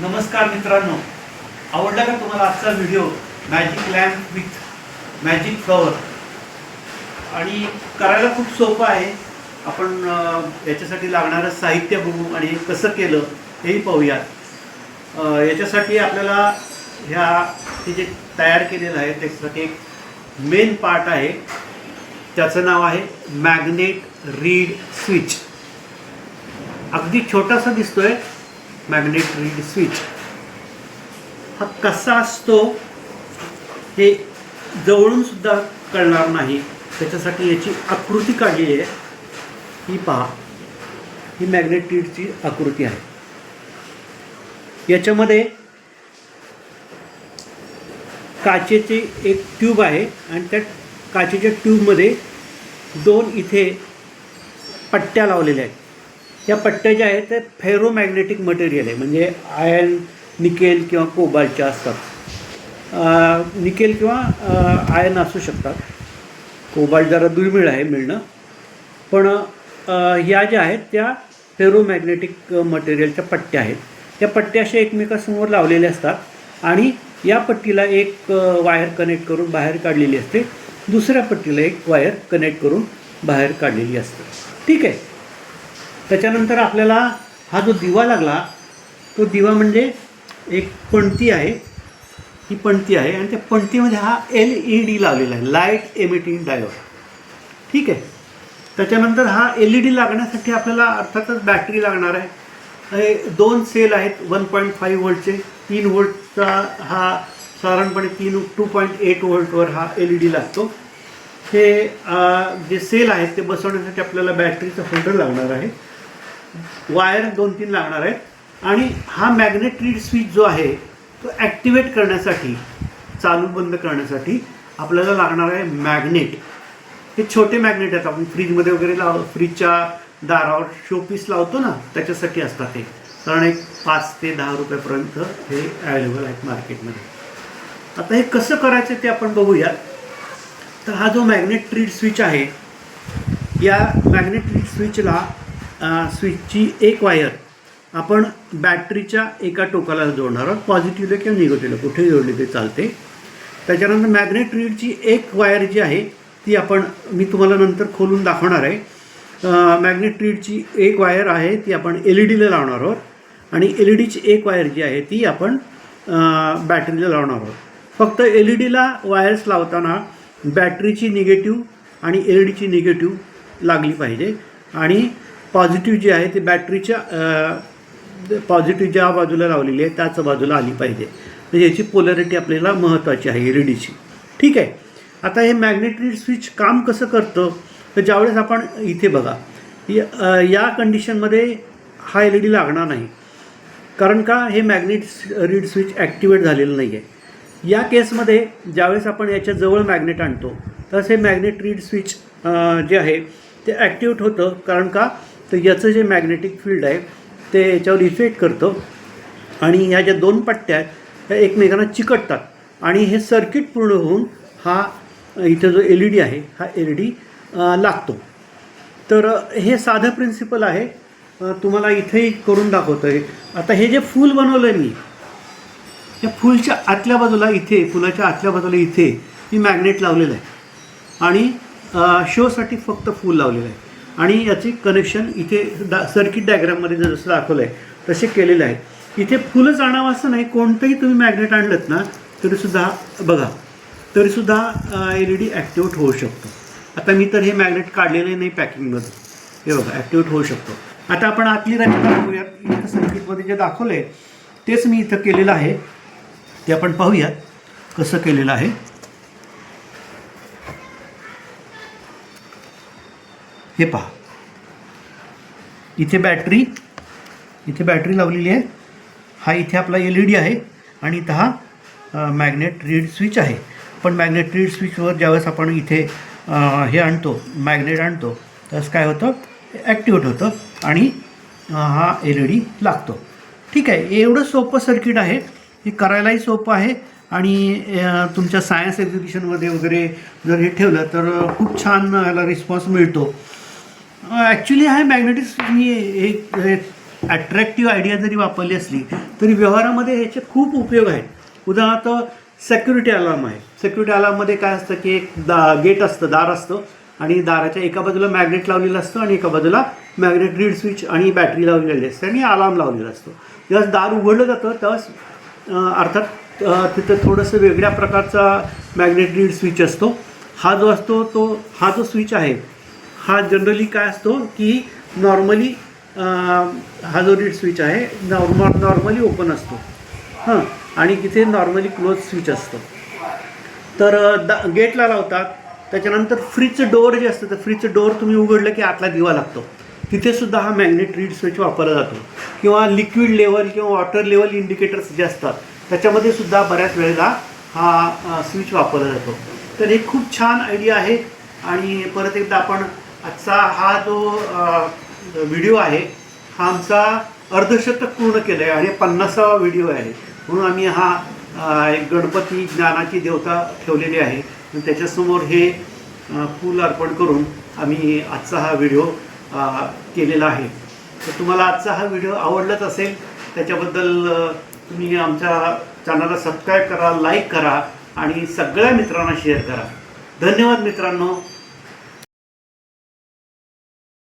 नमस्कार मित्रांनो, आवडला का तुम्हाला आजचा video? Magic lamp with magic flower आणि करायला खूप सोपं आहे. आपण याच्यासाठी लागणारं साहित्य बघू आणि कसं केलं हेही पाहूयात. याच्यासाठी आपल्याला हे जे तयार केलेलं आहे त्याच्यासाठी एक मेन पार्ट आहे, त्याचं नाव आहे मॅग्नेट रीड स्विच. अगदी छोटासा दिसतोय मॅग्नेट रीड स्विच. हा कसा असतो हे जवळून सुद्धा कळणार नाही, त्याच्यासाठी याची आकृती काढलेली आहे. ही पहा, ही मॅग्नेट रीडची आकृती आहे. याच्यामध्ये काचेचे एक ट्यूब आहे आणि त्या काचेच्या ट्यूबमध्ये दोन इथे पट्ट्या लावलेल्या आहेत. या पट्ट्या ज्या आहेत त्या फेरोमॅग्नेटिक मटेरियल आहे, म्हणजे आयर्न, निकेल किंवा कोबाल्टच्या असतात. निकेल किंवा आयर्न असू शकतात. कोबाल्ट जरा दुर्मिळ आहे मिळणं, पण ह्या ज्या आहेत त्या फेरोमॅग्नेटिक मटेरियलच्या पट्ट्या आहेत. या पट्ट्या अशा एकमेकासमोर लावलेल्या असतात आणि या पट्टीला एक वायर कनेक्ट करून बाहेर काढलेली असते, दुसऱ्या पट्टीला एक वायर कनेक्ट करून बाहेर काढलेली असते. ठीक आहे. त्याच्यानंतर आपल्याला हा जो दिवा लागला तो दिवा म्हणजे एक पणती आहे. ही पणती आहे आणि त्या पणतीमध्ये हा LED लावलेला आहे, लाईट एमिटिंग डायोड. ठीक आहे. त्याच्यानंतर हा LED लागण्यासाठी आपल्याला अर्थातच बॅटरी लागणार आहे. हे दोन सेल आहेत 1.5 व्होल्टचे. 3 व्होल्टचा हा साधारणपणे 2.8 व्होल्टवर हा LED लागतो. हे जे सेल आहेत ते बसवण्यासाठी आपल्याला बॅटरीचा होल्डर लागणार आहे. वायर 2-3 लागणार आहेत आणि हा मॅग्नेट रीड स्विच जो आहे तो ॲक्टिवेट करण्यासाठी, चालू बंद करण्यासाठी आपल्याला लागणार आहे मॅग्नेट. हे छोटे मॅग्नेट आहेत, आपण फ्रीजमध्ये वगैरे फ्रीजच्या दारावर शोपीस लावतो ना, त्याच्यासाठी असतात हे. कारण एक 5 ते 10 रुपयापर्यंत हे अवेलेबल आहेत मार्केटमध्ये. आता हे कसं करायचं ते आपण बघूयात. तर हा जो मॅग्नेट रीड स्विच आहे, या मॅग्नेट रीड स्विचची एक वायर आपण बॅटरीच्या एका टोकाला जोडणार आहोत. पॉझिटिव्हला किंवा निगेटिव्हला कुठेही जोडली ते चालते. त्याच्यानंतर मॅग्नेट रीडची एक वायर जी आहे ती मी तुम्हाला नंतर खोलून दाखवणार आहे. मॅग्नेट रीडची एक वायर आहे ती आपण LEDला लावणार आहोत आणि LEDची एक वायर जी आहे ती आपण बॅटरीला लावणार आहोत. फक्त LEDला वायर्स लावताना बॅटरीची निगेटिव्ह आणि LEDची निगेटिव्ह लागली पाहिजे आणि पॉझिटिव्ह जी आहे ती बॅटरीच्या पॉझिटिव्ह ज्या बाजूला लावलेली आहे त्याच बाजूला आली पाहिजे. म्हणजे याची पोलॅरिटी आपल्याला महत्त्वाची आहे LEDची. ठीक आहे. आता हे मॅग्नेट रीड स्विच काम कसं करतं तर ज्यावेळेस आपण इथे बघा, या कंडिशनमध्ये हा LED लागणार नाही. कारण का, हे मॅग्नेट रीड स्विच ॲक्टिवेट झालेलं नाही आहे. या केसमध्ये ज्यावेळेस आपण याच्याजवळ मॅग्नेट आणतो तर हे मॅग्नेट रीड स्विच जे आहे ते ॲक्टिवेट होतं. कारण का, तर याचं जे मॅग्नेटिक फील्ड आहे ते याच्यावर इफेक्ट करतं आणि ह्या ज्या दोन पट्ट्या आहेत त्या एकमेकांना चिकटतात आणि हे सर्किट पूर्ण होऊन हा इथं जो LED आहे हा LED लागतो. तर हे साधं प्रिन्सिपल आहे. तुम्हाला इथेही करून दाखवतो आहे. आता हे जे फूल बनवलं आहे मी, या फुलाच्या आतल्या बाजूला इथे मी मॅग्नेट लावलेलं आहे आणि शोसाठी फक्त फूल लावलेलं आहे आणि याचे कनेक्शन इथे सर्किट डायग्राममध्ये जसं दाखवलं आहे तसे केलेले आहे. इथे फुलंच आणावं असं नाही, कोणतंही तुम्ही मॅग्नेट आणलं ना तरीसुद्धा बघा, तरीसुद्धा LED ॲक्टिवेट होऊ शकतो. आता मी तर हे मॅग्नेट काढलेलं नाही पॅकिंगमध्ये, हे बघा ॲक्टिवेट होऊ शकतो. आता आपण आतली रचना बघूयात. इथं सर्किटमध्ये जे दाखवलं आहे तेच मी इथं केलेलं आहे, ते आपण पाहूयात कसं केलेलं आहे. हे पहा, इथे बॅटरी लावलेली आहे. हा इथे आपला LED आहे आणि इथं हा मॅग्नेट रीड स्विच आहे. पण मॅग्नेट रीड स्विचवर ज्यावेळेस आपण इथे हे आणतो, मॅग्नेट आणतो, त्यावेळेस काय होतं, ॲक्टिवेट होतं आणि हा LED लागतो. ठीक आहे. एवढं सोपं सर्किट आहे. हे करायलाही सोपं आहे आणि तुमच्या सायन्स एक्झिबिशनमध्ये वगैरे जर हे ठेवलं तर खूप छान याला रिस्पॉन्स मिळतो. ॲक्च्युली हा मॅग्नेटिक मी एक ॲट्रॅक्टिव्ह आयडिया जरी वापरली असली तरी व्यवहारामध्ये ह्याचे खूप उपयोग आहेत. उदाहरणार्थ सेक्युरिटी अलार्म आहे. सेक्युरिटी अलार्ममध्ये काय असतं की एक गेट असतं, दार असतं आणि दाराच्या एका बाजूला मॅग्नेट लावलेलं असतं आणि एका बाजूला मॅग्नेट रीड स्विच आणि बॅटरी लावलेली असते आणि अलार्म लावलेला असतो. जेव्हा दार उघडलं जातं तेव्हा अर्थात तिथं थोडंसं वेगळ्या प्रकारचा मॅग्नेट रीड स्विच असतो. हा जो असतो तो हा जो स्विच आहे हा जनरली काय असतो की नॉर्मली हा जो रीड स्विच आहे नॉर्मली ओपन असतो हां, आणि तिथे नॉर्मली क्लोज स्विच असतं. तर गेटला लावतात. त्याच्यानंतर फ्रीजचं डोअर जे असतं तर फ्रीजचं डोअर तुम्ही उघडलं की आतला दिवा लागतो. तिथेसुद्धा हा मॅग्नेट रीड स्विच वापरला जातो. किंवा लिक्विड लेवल किंवा वॉटर लेवल इंडिकेटर्स जे असतात त्याच्यामध्ये सुद्धा बऱ्याच वेळेला हा स्विच वापरला जातो. तर हे खूप छान आयडिया आहे. आणि परत एकदा आपण आजचा हा जो व्हिडिओ आहे हा आमचा अर्धशतक पूर्ण केलं आहे आणि 50वा व्हिडिओ आहे. म्हणून आम्ही हा एक गणपती ज्ञानाची देवता ठेवलेली आहे. त्याच्यासमोर हे फूल अर्पण करून आम्ही आजचा हा व्हिडिओ केलेला आहे. तर तुम्हाला आजचा हा व्हिडिओ आवडलाच असेल. त्याच्याबद्दल तुम्ही आमच्या चॅनलला सबस्क्राईब करा, लाईक करा आणि सगळ्या मित्रांना शेअर करा. धन्यवाद मित्रांनो.